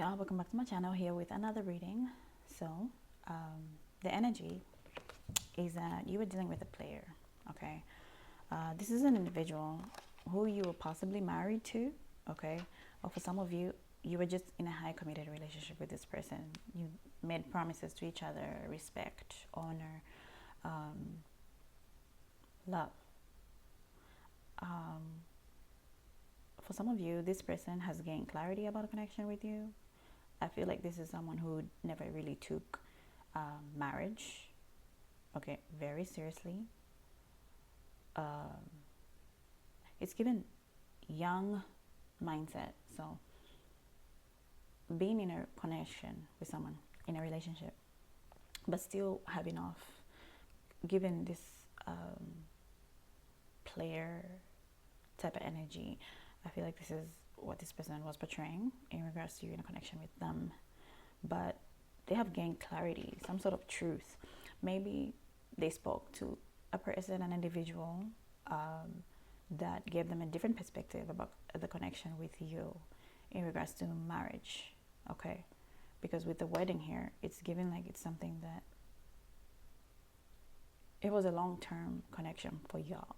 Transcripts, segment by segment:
y'all, welcome back to my channel here with another reading. So the energy is that you were dealing with a player. Okay, this is an individual who you were possibly married to. Okay, or for some of you, you were just in a high committed relationship with this person. You made promises to each other: respect, honor, love. For some of you, this person has gained clarity about a connection with you. I feel like this is someone who never really took marriage, okay, very seriously. It's given young mindset. So being in a connection with someone, in a relationship, but still having off, given this player type of energy, I feel like this is what this person was portraying in regards to you in a connection with them. But they have gained clarity, some sort of truth. Maybe they spoke to a person, an individual, that gave them a different perspective about the connection with you in regards to marriage. Okay, because with the wedding here, it's given like it's something that it was a long-term connection for y'all,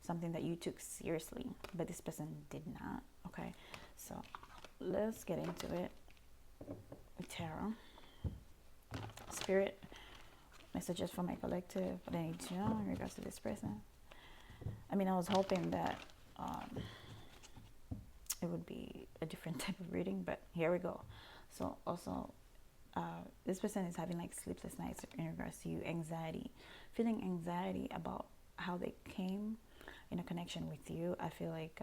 something that you took seriously, but this person did not. Okay, so let's get into it. Tarot, spirit, messages for my collective, what I need to know in regards to this person. I mean, I was hoping that it would be a different type of reading, but here we go. So also, this person is having like sleepless nights in regards to you, anxiety, feeling anxiety about how they came in a connection with you. I feel like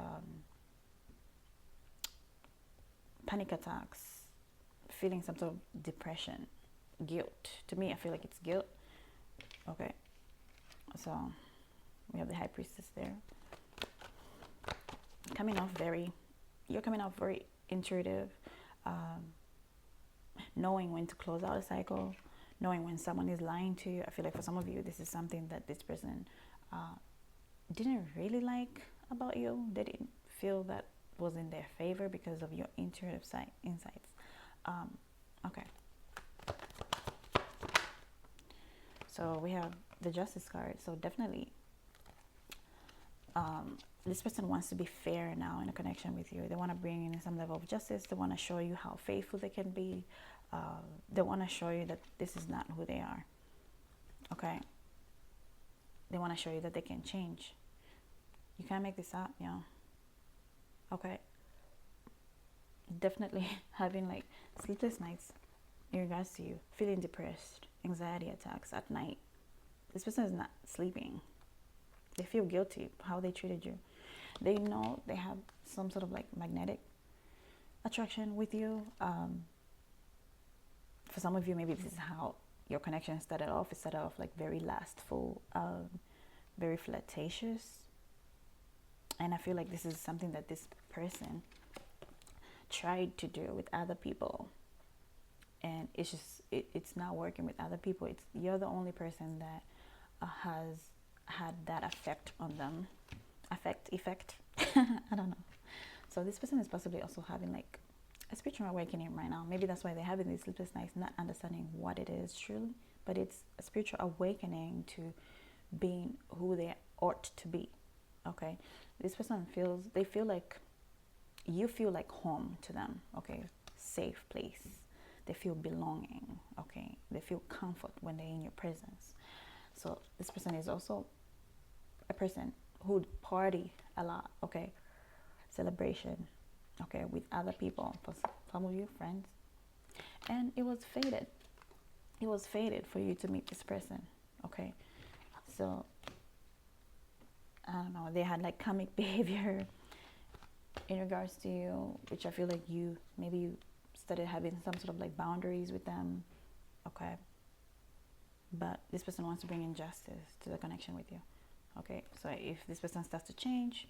panic attacks, feeling some sort of depression, guilt. To me, I feel like it's guilt. Okay, so we have the High Priestess there. You're coming off very intuitive, knowing when to close out a cycle, knowing when someone is lying to you. I feel like for some of you, this is something that this person didn't really like about you. They didn't feel that was in their favor because of your intuitive insights. Okay. So we have the Justice card. So definitely, this person wants to be fair now in a connection with you. They want to bring in some level of justice. They want to show you how faithful they can be. They want to show you that this is not who they are. Okay. They want to show you that they can change. You can't make this up, you know. Okay. Definitely having like sleepless nights in regards to you, feeling depressed, anxiety attacks at night. This person is not sleeping. They feel guilty for how they treated you. They know they have some sort of like magnetic attraction with you. For some of you, maybe this is how your connection started off. It started off like very lustful, very flirtatious. And I feel like this is something that this person tried to do with other people. And it's just, it's not working with other people. You're the only person that has had that effect on them. Effect. I don't know. So this person is possibly also having like a spiritual awakening right now. Maybe that's why they're having these sleepless nights, not understanding what it is truly, but it's a spiritual awakening to being who they ought to be. Okay, this person they feel like you feel like home to them. Okay, safe place. They feel belonging. Okay, they feel comfort when they're in your presence. So this person is also a person who'd party a lot. Okay, celebration. Okay, with other people, for some of you friends, and it was fated. It was fated for you to meet this person. Okay, so I don't know. They had like comic behavior in regards to you, which I feel like you started having some sort of like boundaries with them. Okay, but this person wants to bring injustice to the connection with you. Okay, so if this person starts to change,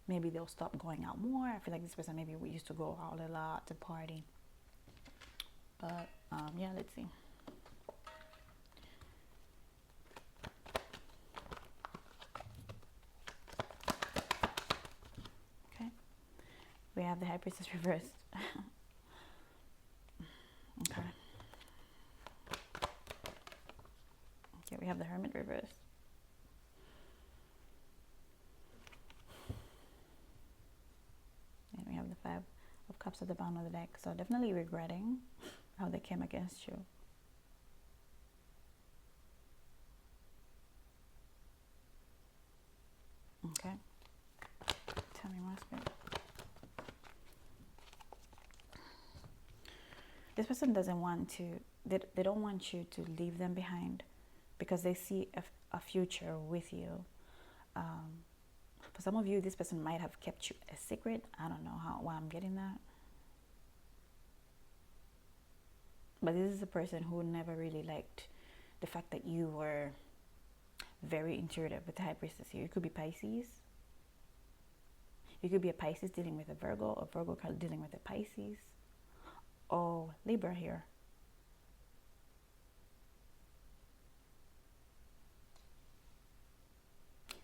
maybe they'll stop going out more. I feel like this person maybe we used to go out a lot to party. But yeah, let's see. Okay, we have the High Priestess reversed. We have the Hermit reverse. And we have the Five of Cups at the bottom of the deck. So definitely regretting how they came against you. Okay. Tell me more, Spirit. This person doesn't want to, they don't want you to leave them behind because they see a future with you. For some of you, this person might have kept you a secret. I don't know why I'm getting that. But this is a person who never really liked the fact that you were very intuitive with the High Priestess here. You could be Pisces. You could be a Pisces dealing with a Virgo, a Virgo dealing with a Pisces, or Libra here.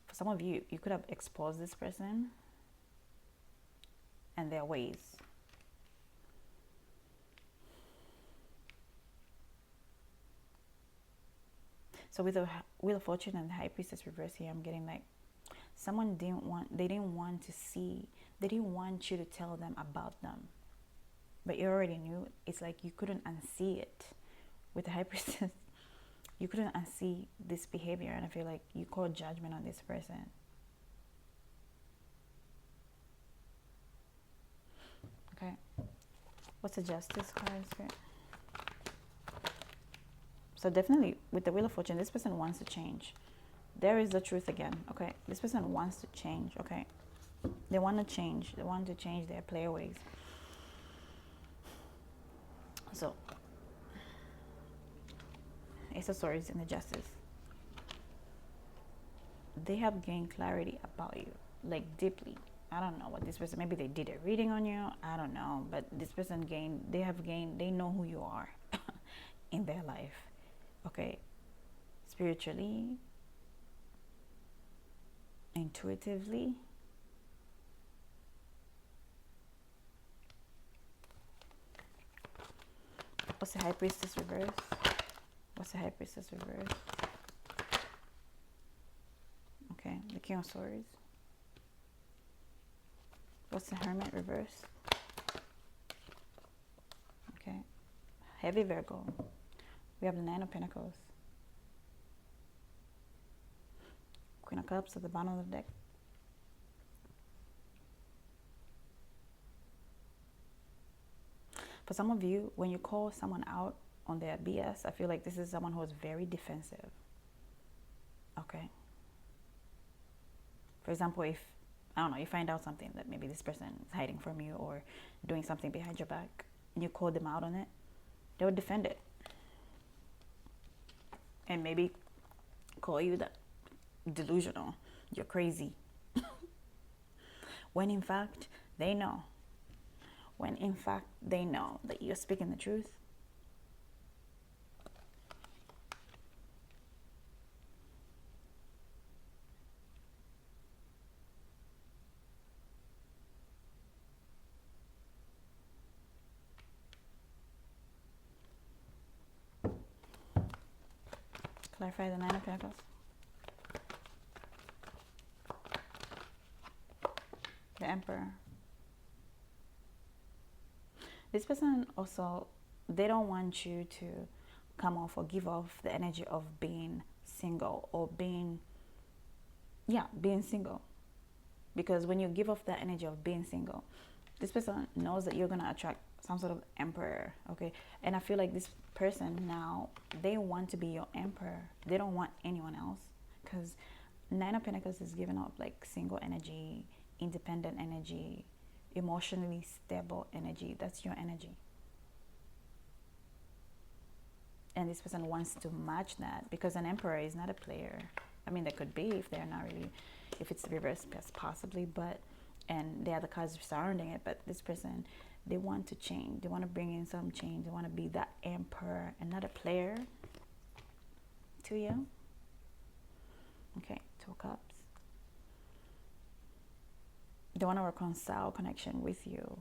For some of you, you could have exposed this person and their ways. So with the Wheel of Fortune and the High Priestess reverse here, I'm getting like someone didn't want to see, they didn't want you to tell them about them. But you already knew. It's like you couldn't unsee it. With the High Priestess, you couldn't unsee this behavior, and I feel like you called judgment on this person. Okay. What's the Justice card, Spirit? So definitely with the Wheel of Fortune, this person wants to change. There is the truth again. Okay. This person wants to change. Okay. They want to change. They want to change their play ways. So Ace of Swords and the Justice. They have gained clarity about you, like deeply. I don't know what this person, maybe they did a reading on you. I don't know. But this person they know who you are in their life. Okay. Spiritually, intuitively. What's the High Priestess reverse? What's the High Priestess reverse? Okay, the King of Swords. What's the Hermit reverse? Okay, Heavy Virgo. We have the Nine of Pentacles. Queen of Cups at the bottom of the deck. For some of you, when you call someone out on their BS, I feel like this is someone who is very defensive. Okay. For example, if, I don't know, you find out something that maybe this person is hiding from you or doing something behind your back, and you call them out on it, they would defend it. And maybe call you that delusional, you're crazy. When in fact, they know. When in fact, they know that you're speaking the truth. Clarify the Nine of Pentacles. The Emperor. This person also, they don't want you to come off or give off the energy of being single or being single. Because when you give off the energy of being single, this person knows that you're going to attract some sort of emperor, okay? And I feel like this person now, they want to be your emperor. They don't want anyone else, because Nine of Pentacles is giving up like single energy, independent energy, emotionally stable energy. That's your energy. And this person wants to match that, because an emperor is not a player. I mean, they could be if they're not really, if it's reversed, possibly, but, and the other cards surrounding it, but this person, they want to change. They want to bring in some change. They want to be that emperor and not a player to you. Okay, Two of Cups. They want to reconcile connection with you.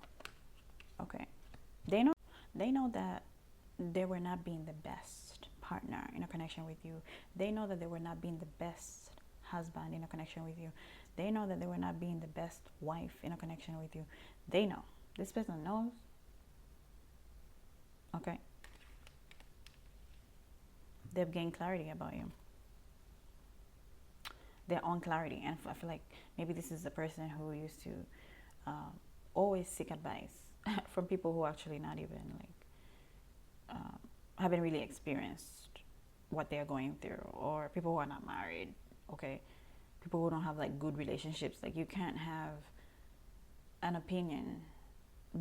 Okay. They know that they were not being the best partner in a connection with you. They know that they were not being the best husband in a connection with you. They know that they were not being the best wife in a connection with you. They know. This person knows. Okay. They've gained clarity about you. Their own clarity. And I feel like maybe this is the person who used to always seek advice from people who actually not even like haven't really experienced what they're going through, or people who are not married. Okay, people who don't have like good relationships. Like, you can't have an opinion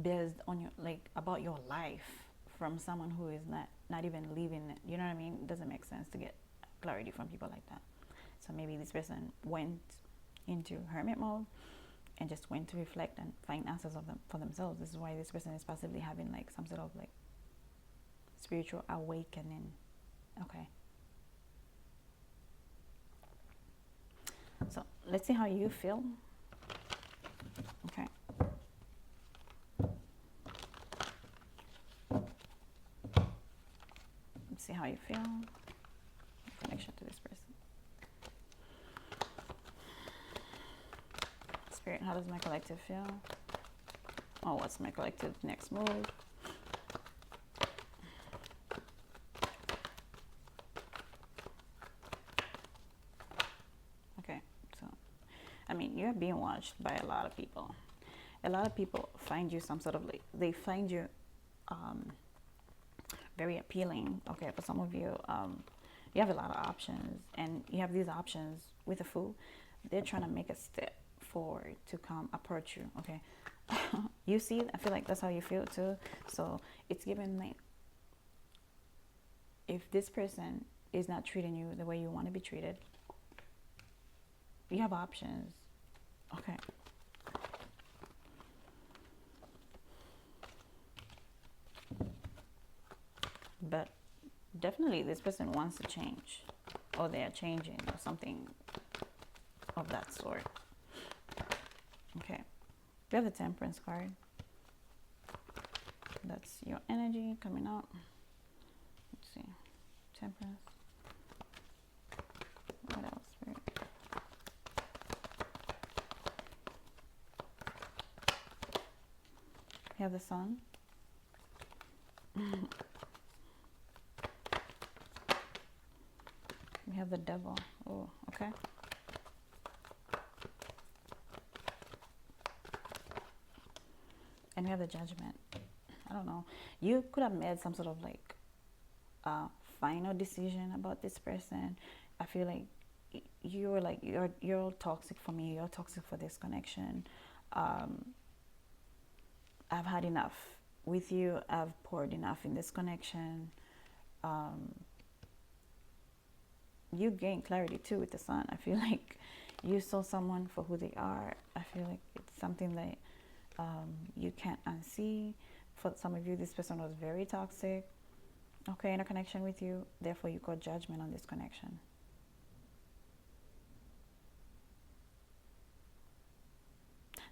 based on your, like, about your life from someone who is not even living it. You know what I mean? It doesn't make sense to get clarity from people like that. So maybe this person went into hermit mode and just went to reflect and find answers of them for themselves. This is why this person is possibly having like some sort of like spiritual awakening. Okay. So let's see how you feel. Okay. Let's see how you feel in connection to this person. Spirit, how does my collective feel? Oh, what's my collective next move? Okay, so, I mean, you're being watched by a lot of people. A lot of people find you some sort of like, they find you very appealing. Okay, for some of you, you have a lot of options, and you have these options with a fool. They're trying to make a step forward to come approach you. Okay. You see, I feel like that's how you feel too. So it's given like, if this person is not treating you the way you want to be treated, you have options. Okay. But definitely this person wants to change, or they are changing, or something of that sort. Okay. We have the Temperance card. That's your energy coming out. Let's see. Temperance. What else? Spirit? We have the Sun. We have the Devil. Oh, okay. And we have the Judgment. I don't know. You could have made some sort of like final decision about this person. I feel like you're like, you're toxic for me. You're toxic for this connection. I've had enough with you. I've poured enough in this connection. You gain clarity too with the Sun. I feel like you saw someone for who they are. I feel like it's something that you can't unsee. For some of you, this person was very toxic, okay, in a connection with you. Therefore, you got judgment on this connection.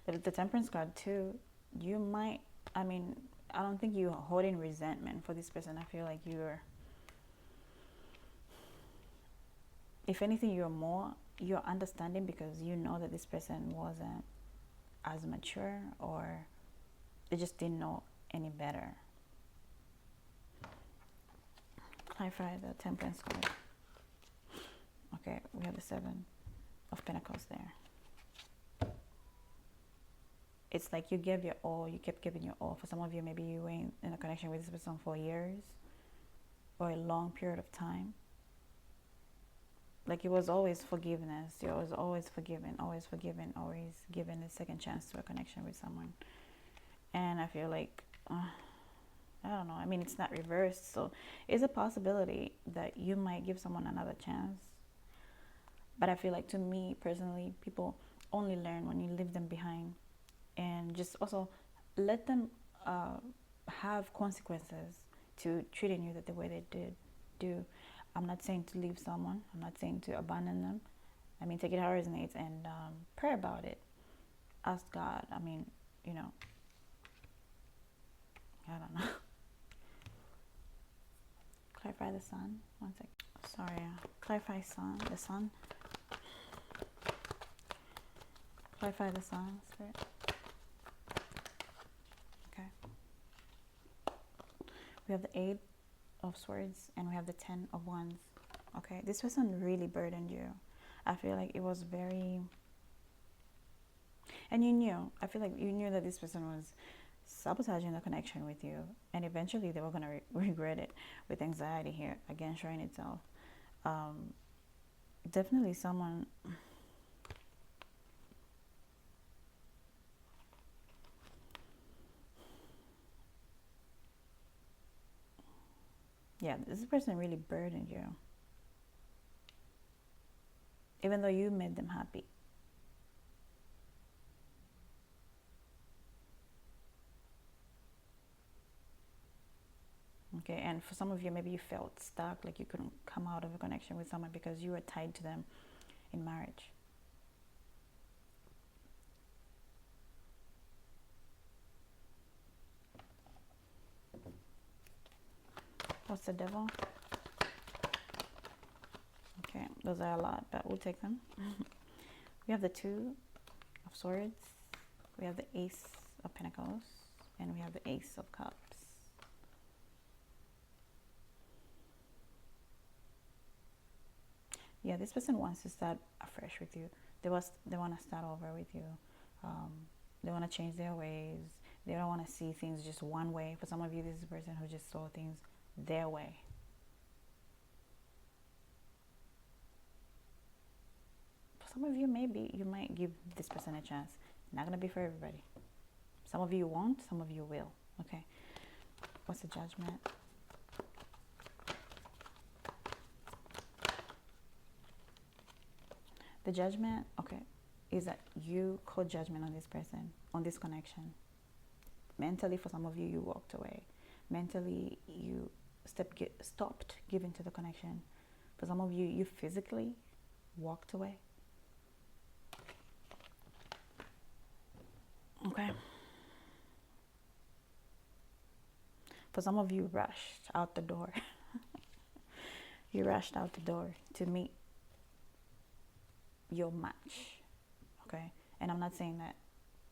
The Temperance card too, you might, I mean, I don't think you're holding resentment for this person. I feel like you're, if anything, you're understanding, because you know that this person wasn't as mature, or they just didn't know any better. Clarify the Temperance card. Okay, we have the Seven of Pentacles there. It's like you gave your all, you kept giving your all. For some of you, maybe you were in a connection with this person for years, or a long period of time. Like, it was always forgiveness. You was always forgiving, always giving a second chance to a connection with someone. And I feel like, I don't know. I mean, it's not reversed. So it's a possibility that you might give someone another chance. But I feel like, to me personally, people only learn when you leave them behind. And just also let them have consequences to treating you the way they did do. I'm not saying to leave someone. I'm not saying to abandon them. I mean, take it how it resonates, and pray about it. Ask God. I mean, you know, I don't know. Clarify clarify the sun. One sec. Sorry. Clarify sun. The sun. Clarify the sun, Spirit. Okay. We have the 8 of Swords and we have the 10 of Wands. Okay. This person really burdened you. I feel like it was very... And you knew. I feel like you knew that this person was sabotaging the connection with you, and eventually they were going to regret it, with anxiety here again showing itself. Definitely someone... Yeah, this person really burdened you, even though you made them happy. Okay, and for some of you, maybe you felt stuck, like you couldn't come out of a connection with someone because you were tied to them in marriage. What's the Devil? Okay, those are a lot, but we'll take them. We have the 2 of Swords, we have the Ace of Pentacles, and we have the Ace of Cups. Yeah, this person wants to start afresh with you. They want to start over with you. They want to change their ways. They don't want to see things just one way. For some of you, this is a person who just saw things their way. For some of you, maybe you might give this person a chance. Not going to be for everybody. Some of you won't, some of you will. Okay. What's the Judgment? The Judgment, okay, is that you call judgment on this person, on this connection. Mentally, for some of you, you walked away. Mentally, you stopped giving to the connection. For some of you, you physically walked away. Okay. For some of you, rushed out the door. You rushed out the door to meet your match. Okay. And I'm not saying that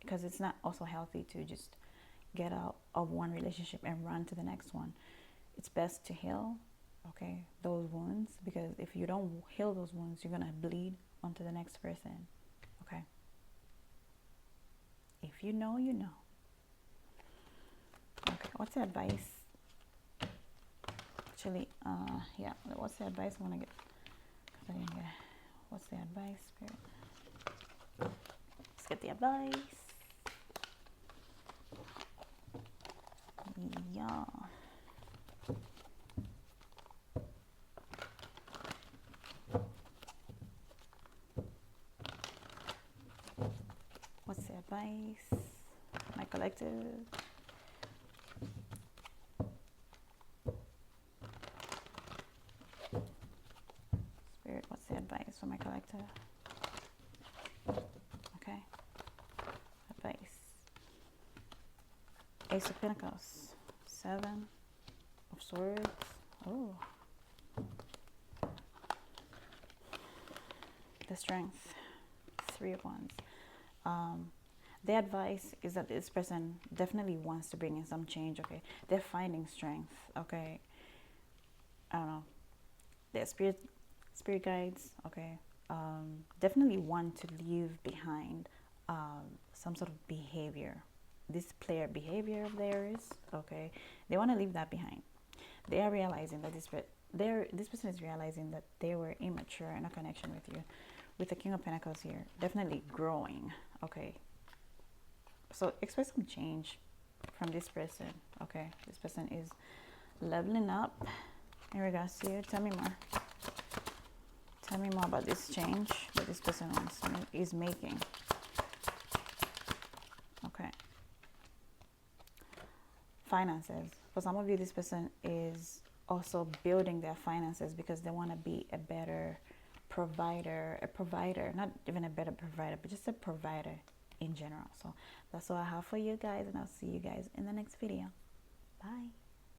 because it's not also healthy to just get out of one relationship and run to the next one. It's best to heal, okay, those wounds, because if you don't heal those wounds, you're gonna bleed onto the next person. Okay. If you know, you know. Okay, what's the advice? Actually, yeah, what's the advice I want to get? Because I didn't get. What's the advice, Spirit? Let's get the advice. Yeah. What's the advice? My collective. Spirit, what's the advice for my collective? Okay. Advice. Ace of Pentacles. 7 of Swords. Oh. The Strength. 3 of Wands. The advice is that this person definitely wants to bring in some change. Okay, they're finding strength. Okay, I don't know, their spirit guides. Okay, definitely want to leave behind some sort of behavior, this player behavior of theirs. Okay, they want to leave that behind. They are realizing that this person is realizing that they were immature in a connection with you. With the King of Pentacles here, definitely growing. Okay, so expect some change from this person. Okay, this person is leveling up in regards to you. Tell me more. Tell me more about this change that this person is making. Okay. Finances. For some of you, this person is also building their finances because they want to be a better provider, not even a better provider, but just a provider in general. So that's all I have for you guys, and I'll see you guys in the next video. Bye.